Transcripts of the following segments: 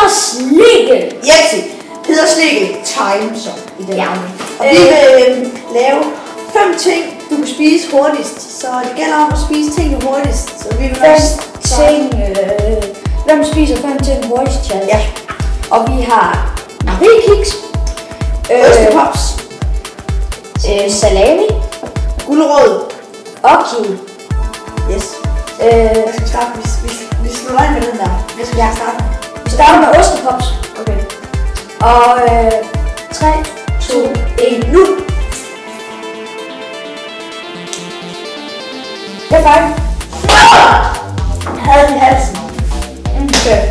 Peder Slegel. Jepsi. Peder Slegel time så i den Ja. Og vi vil lave 5 ting, du kan spise hurtigst. Så det gælder om at spise tingene hurtigst. Så vi vil 5 ting. Hvem spiser 5 ting hurtigst, challenge? Ja. Og vi har Mariekiks. Ostepops. Salami. Gulerod. Og kiwi. Yes. Jeg skal starte. Vi slutter ind med den der. Jeg skal starte. Vi starter med ostepops. Okay. Og 3, 2, 1, nu! Det er færdigt. Jeg havde den i halsen. Okay.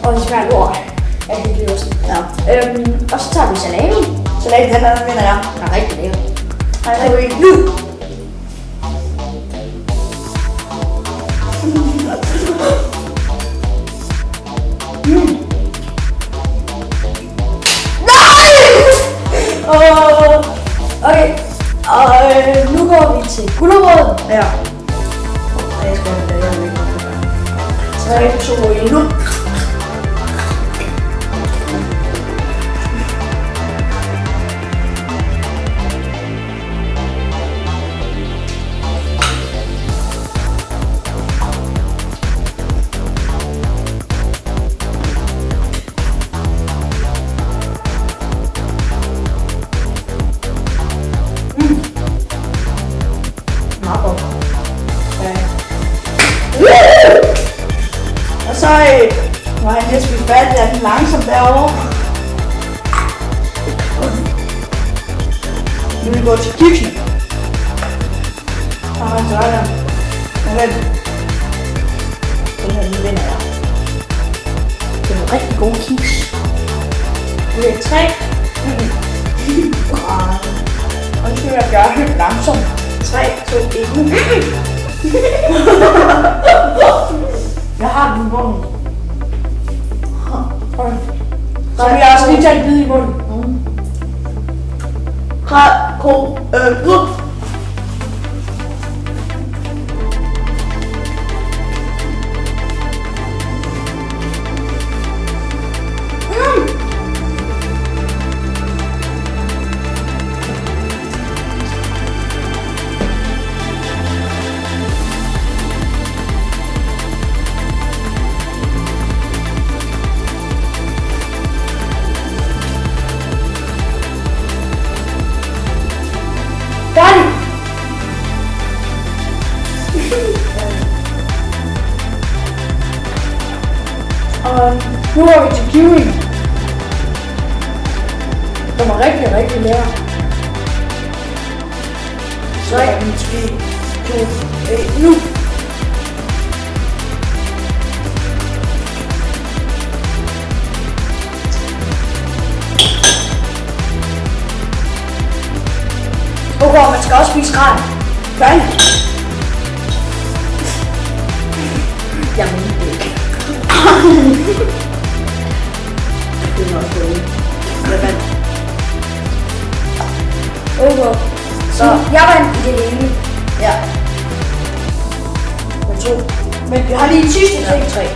Og det smager lort. Jeg kan lide osten. Ja. Og så tager vi salami. Salat, den der vinder jeg. Den er rigtig lækker. 3, 2, 1, nu! Okay, og nu går vi til gulerod. Ja. Jeg skal have det, jeg vil ikke. 3, 2, 1, nu! Og så var han lidt spildt færdig, at den langsomt derovre. Nu vil vi gå til køkkenet. Så har han så der. Og vent. Den her lige vinder jeg. Det er en rigtig god kiks. Okay, 3. Og nu skal jeg gøre helt langsomt. 3, 2, 1, nu. Jeg har den i munden. Så vil jeg også lige tage en bid i munden. Nu. Færdig! Og nu er vi til kiwi. Den var rigtig, rigtig lækker. 3, 2, 1, nu. Okay, man skal også spise græn. Færdig. Jeg mener det ikke. Det er nok gået. Jeg vandt. Okay. Så jeg vandt i det ene. Ja. Med 2. Men vi har lige en sidste ting. 3.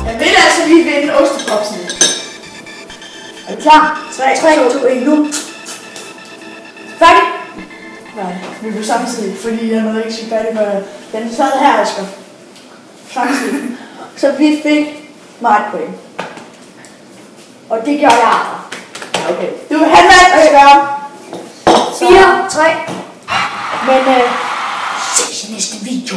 Jeg vil altså lige vinde ostepopsen. Er du klar? 3, 2, 1, nu. Færdig? Nej, vi blev samtidig, fordi jeg nåede ikke sige færdig med den sad her, Asger. Samtidig. Så vi fik meget point. Og det gjorde jeg. Okay. Du vil have valgt, Asger. 4, 3. Men ses i næste video.